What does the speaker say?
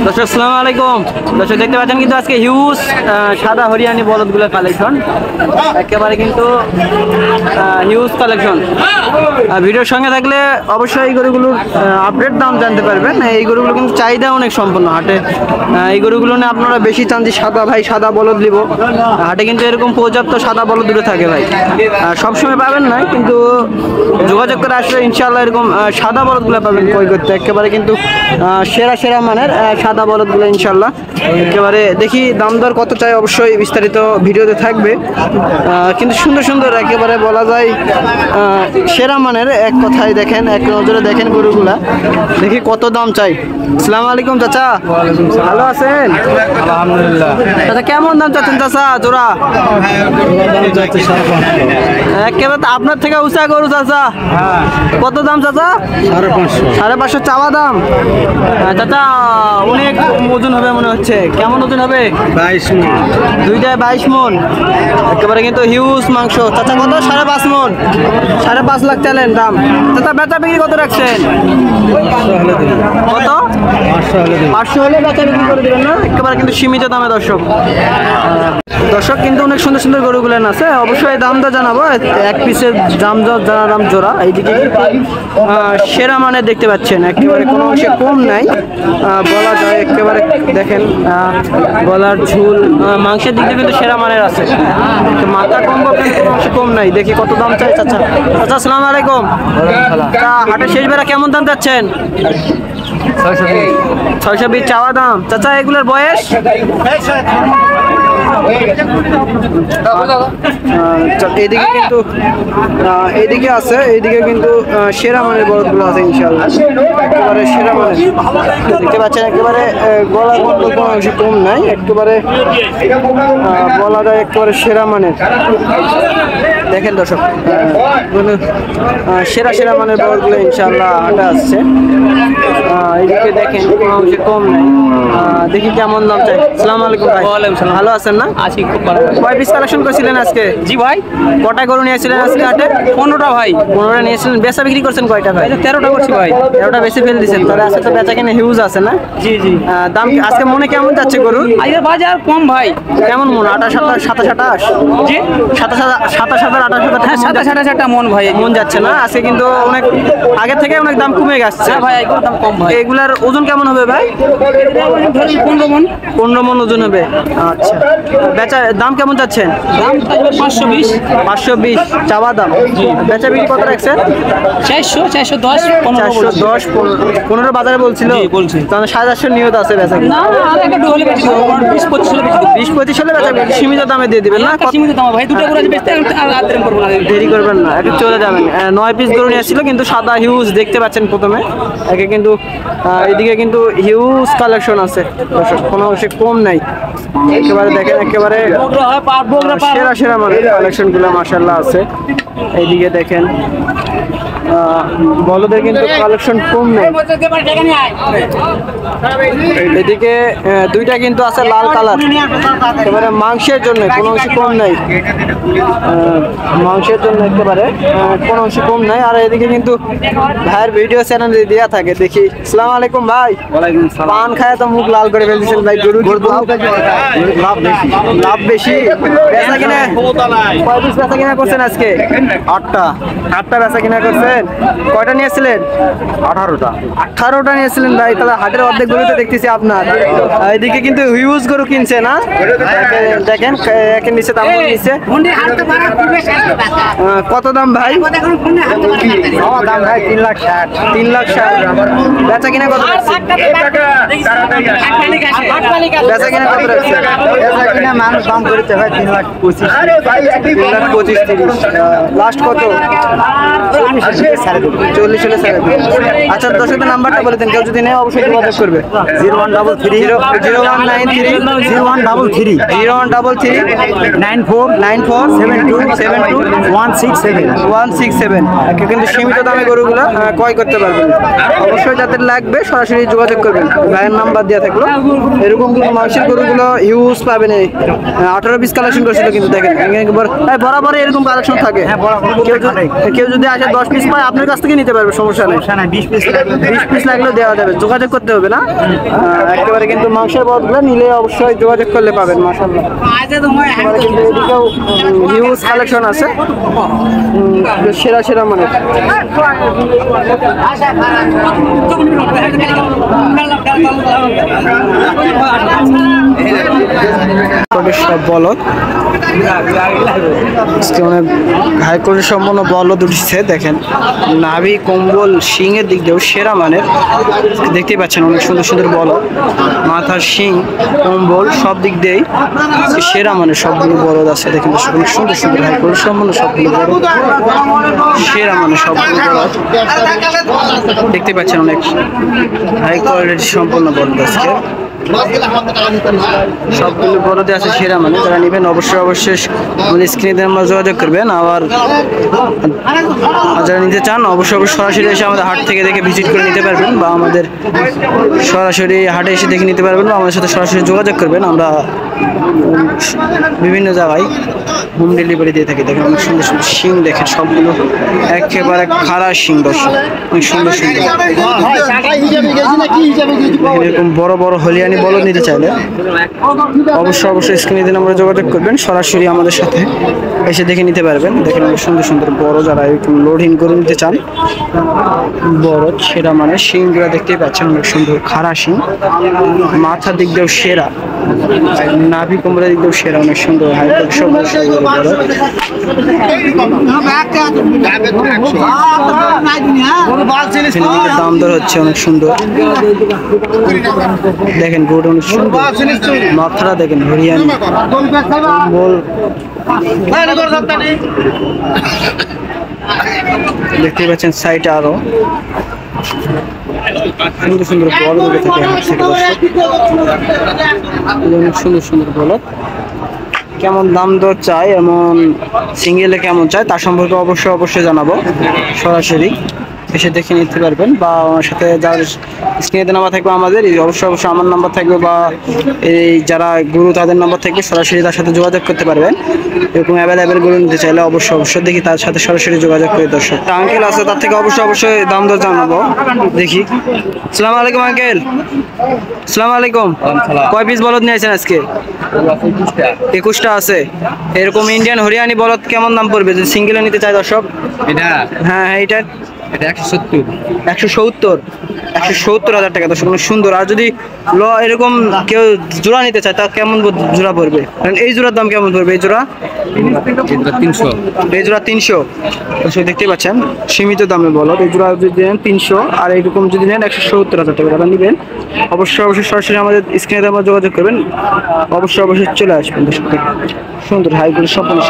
দর্শক আসসালামু আলাইকুম। দর্শক দেখতে পাচ্ছেন কিন্তু আজকে হিউজ সাদা হরিয়ানি বলদগুলোর কালেকশন, একেবারে কিন্তু হিউজ কালেকশন। ভিডিওর সঙ্গে থাকলে অবশ্যই এই গরুগুলোর আপডেট দাম জানতে পারবেন। এই গরুগুলো কিন্তু চাহিদা অনেক সম্পন্ন হাটে। এই গরুগুলো নিয়ে আপনারা বেশি চান যে সাদা বলদ নিব, হাটে কিন্তু এরকম পর্যাপ্ত সাদা বলদ দুটো থাকে ভাই। সবসময় পাবেন না, কিন্তু যোগাযোগ করে আসলে ইনশাআল্লাহ এরকম সাদা বলদগুলো পাবেন ক্রয় করতে। একেবারে কিন্তু সেরা মানের সাদা বলদগুলো ইনশাআল্লাহ। একেবারে দেখি দাম দর কত চাই, অবশ্যই বিস্তারিত ভিডিওতে থাকবে। কিন্তু সুন্দর একেবারে বলা যায় সেরা মানের। এক কথায় দেখেন, এক নজরে দেখেন গরুগুলা, দেখি কত দাম চাই। আসসালামু আলাইকুম চাচা, ভালো আছেন? আলহামদুলিল্লাহ। চাচা কেমন দাম চাচ্ছেন চাচা জোড়া? একেবারে তো আপনার থেকে উঁচা গরু চাচা। কত দাম চাচা? 550 চাওয়া দাম। চাচা অনেক ওজন হবে মনে হচ্ছে, কেমন ওজন হবে? 22 মণ। দুইটায় 22 মণ, একেবারে কিন্তু হিউজ মাংস। চাচা কত? 5.5 মণ, 5.5 লাখ চাইলেন দাম। চাচা বেচা বিক্রি কত রাখছেন? কত? 500 হলে বেচা বিক্রি করে দেবেন না? একেবারে কিন্তু সীমিত দামে দর্শক। দর্শক কিন্তু অনেক সুন্দর গরুগুলো আছে, অবশ্যই দামটা জানাবো। এক পিসের দাম জোড়া। এইদিকে সেরা মানে দেখতে পাচ্ছেন, একেবারে কোনো অংশে কম নাই বলা যায়। একেবারে দেখেন গলার ঝুল, মাংসের দিক দিয়ে কিন্তু সেরা মানের আছে। মাথা কম বলবেন, কোনো অংশে কম নাই। দেখি কত দাম চাই চাচা। চাচা আসসালামু আলাইকুম। হাটের শেষ বেলা কেমন দাম চাচ্ছেন? 620 চাওয়া দাম। চাচা এগুলোর বয়স? এদিকে কিন্তু এদিকে আছে, এইদিকে কিন্তু সেরা মানের বলদগুলো আছে ইনশাআল্লাহ। একেবারে সেরা মানের দেখতে পাচ্ছেন, একেবারে গলা বন্ধ কোনো অংশ কম নাই। একেবারে বলা যায় একেবারে সেরা মানের। দেখেন দর্শক, সেরা মানের বলদগুলো ইনশাআল্লাহ হাটে আসছে। এইদিকে দেখেন কোনো অংশে কম নাই। দেখি কেমন দাম চাই। আসসালামু আলাইকুম ভাই। ভালো আছেন না? আছি, খুব ভালো। কয় পিস কালেকশন করেছিলেন আজকে? জি ভাই। কটা গরু নিয়েছিলেন আজকে হাটে? 15টা ভাই। 15টা নিয়েছিলেন। বেচা বিক্রি করছেন কয়টা ভাই? 13টা করছি ভাই। 13টা বেশি ফেল দিচ্ছেন, তাহলে আজকে তো বেচা কিনে হিউজ আছে না? জি। দাম আজকে মনে কেমন যাচ্ছে গরু? আজকের বাজার কম ভাই। কেমন মন? 27 জি। 27 মন ভাই। মন যাচ্ছে না আজকে, কিন্তু অনেক আগে থেকে অনেক দাম কমে গেছে ভাই, এগুলোর দাম কম ভাই। এগুলার ওজন কেমন হবে ভাই? 15 মন ওজন হবে। আচ্ছা, বেচা দাম কেমন যাচ্ছেন? দাম 520 চাওয়া দাম। বেচা বিক্রি কত রাখছেন? 410 15 বাজারে বলছিল। তাহলে 750 নিয়ত আছে বেচা বিক্রি। না, আর একটু হলে বেশি 20-25 হলে বেশি 20-25 হলে বেচা বিক্রি সীমিত দামে দিয়ে দিবেন না? সীমিত দাম ভাই। দুটো করে বেচতে আর দেরি করব না, দেরি করবেন না, একটু চলে যাবেন। 9 পিস গরু নিয়েছিল, কিন্তু সাদা হিউজ দেখতে পাচ্ছেন প্রথমে। একে কিন্তু এদিকে কিন্তু হিউজ কালেকশন আছে দর্শক, কোনো অংশে কম নাই। একেবারে দেখেন, একেবারে সেরা মানে কালেকশনগুলো মাশাআল্লাহ আছে। এইদিকে দেখেন বলদের কিন্তু কালেকশন কম নেই। এদিকে দুইটা কিন্তু আছে লাল কালার, একেবারে মাংসের জন্য কোনো অংশ কম নাই। মাংসের জন্য একেবারে কোনো অংশ কম নাই। আর এদিকে কিন্তু ভাইয়ের ভিডিও চ্যানেল দেওয়া থাকে, দেখি। আসসালামু আলাইকুম ভাই। পান খায় তো মুখ লাল করে ফেলতেছেন ভাই। গরু লাভ বেশি। বেচা কিনা কয় পিস বেচা কিনা করছেন আজকে? 8টা বেচা কিনা করছেন। কয়টা নিয়েছিলেন? 18টা নিয়েছিলেন ভাই। তাহলে হাটের অর্ধেক গরু তো দেখতেছি আপনার। এদিকে কিন্তু হিউজ গরু কিনছে না? দেখেন একের নিচে দাম নিচ্ছে। কত দাম ভাই? দাম ভাই 3,60,000। বেচা কিনা কত? বেচা কিনা কত রাখছে? মানুষ দাম করেছে ভাই 3,25,30,000। লাস্ট কত? 40 হলে ছেড়ে দেবেন। আচ্ছা, দর্শকদের নাম্বারটা বলে দেন, কেউ যদি নেয় অবশ্যই যোগাযোগ করবে। 0133 949272 167 কিন্তু সীমিত দামে গরুগুলো ক্রয় করতে পারবেন। অবশ্যই যাদের লাগবে সরাসরি যোগাযোগ করবেন। ভাইয়ের নাম্বার দেওয়া থাকলো। এরকম কিন্তু মাংসের গরুগুলো হিউজ পাবেন। 18 পিস কালেকশন করছিল কিন্তু দেখেন বরাবর এরকম কালেকশন থাকে। কেউ যদি আসে 10 পিস পায় আপনার কাছ থেকে নিতে পারবে, সমস্যা নেই। 20 পিস লাগলেও দেওয়া যাবে, যোগাযোগ করতে হবে না। একেবারে কিন্তু মাংসের বদলে নিলে অবশ্যই যোগাযোগ করলে পাবেন। মাশাআল্লাহ কিন্তু এদিকেও হিউজ কালেকশন আছে, সেরা সেরা মানে। সব বলদ অনেক হাই কোয়ালিটি সম্পন্ন বলদ উঠছে। দেখেন নাভি কম্বল শিং এর দিক দিয়েও সেরা মানের দেখতেই পাচ্ছেন। অনেক সুন্দর সুন্দর বলদ, মাথার শিং কম্বল সব দিক দিয়েই সেরা মানের সবগুলো বলদ আছে। দেখেন অনেক সুন্দর সুন্দর হাই কোয়ালিটি সম্পন্ন সবগুলো বলদ, সেরা মানের সবগুলো বলদ দেখতে পাচ্ছেন। অনেক হাই কোয়ালিটি সম্পন্ন বলদ আজকে সবগুলো বড়তে আছে সেরা মানে। যারা নেবেন অবশ্যই আমাদের স্ক্রিনে আমরা যোগাযোগ করবেন। আবার যারা নিতে চান অবশ্যই সরাসরি এসে আমাদের হাট থেকে দেখে ভিজিট করে নিতে পারবেন, বা আমাদের সরাসরি হাটে এসে দেখে নিতে পারবেন, বা আমাদের সাথে সরাসরি যোগাযোগ করবেন। আমরা বিভিন্ন জায়গায় হোম ডেলিভারি দিয়ে থাকি। দেখেন অনেক সুন্দর সুন্দর শিং, দেখেন সবগুলো একেবারে খাড়া শিং, দর্শক অনেক সুন্দর সুন্দর। এরকম বড় বড় হলিয়ানি বলদ নিতে চাইলে অবশ্যই স্ক্রিনে দিন আমরা যোগাযোগ করবেন, সরাসরি আমাদের সাথে এসে দেখে নিতে পারবেন। দেখেন অনেক সুন্দর সুন্দর বড়, যারা এরকম লোডহীন করে নিতে চান বড় সেরা মানে শিংগুলো দেখতেই পাচ্ছেন। অনেক সুন্দর খাড়া শিং, মাথার দিক দিয়েও সেরা, নাভি কোমরের দিক দিয়েও সেরা, অনেক সুন্দর হাই সব দাম দর হচ্ছে অনেক সুন্দর। দেখেন গরুটা অনেক সুন্দর, মাথাটা দেখেন হরিয়ানি বল দেখতে পাচ্ছেন। সাইডে আরো সুন্দর সুন্দর বল থাকে অনেক সুন্দর সুন্দর বল। কেমন দাম দর চাই, এমন সিঙ্গেলে কেমন চাই তার সম্পর্কে অবশ্যই জানাবো। সরাসরি এসে দেখে নিতে পারবেন, বা আমার সাথে যার স্ক্রিনে নাম্বার থাকবে আমাদের, অবশ্যই আমার নাম্বার থাকবে, বা এই যারা গুরু তাদের নাম্বার থাকবে, সরাসরি তার সাথে যোগাযোগ করতে পারবেন। এরকম অ্যাভেলেবেল গরু নিতে চাইলে অবশ্যই দেখি তার সাথে সরাসরি যোগাযোগ করে। দর্শক আঙ্কেল আছে, তার থেকে অবশ্যই দাম দর জানাবো। দেখি। আসসালামু আলাইকুম আঙ্কেল। আসসালামু আলাইকুম। কয় পিস বলদ নিয়েছেন আজকে? 21টা আছে। এরকম ইন্ডিয়ান হরিয়ানি বলদ কেমন দাম পড়বে যদি সিঙ্গেলে নিতে চাই দর্শক? হ্যাঁ এটা 170,000 টাকা। দর্শক অনেক সুন্দর। আর যদি এরকম কেউ জোড়া নিতে চায় তা কেমন জোড়া পড়বে? কারণ এই জোড়ার দাম কেমন পড়বে? এই জোড়া 300। এই জোড়া 300। দর্শক দেখতে পাচ্ছেন সীমিত দামে বলদ। এই জোড়া যদি নেন 300, আর এইরকম যদি নেন 170,000 টাকা যারা নেবেন অবশ্যই সরাসরি আমাদের স্ক্রিনে আমরা যোগাযোগ করবেন। অবশ্যই চলে আসবেন। দর্শক সুন্দর হাই করে সবগুলো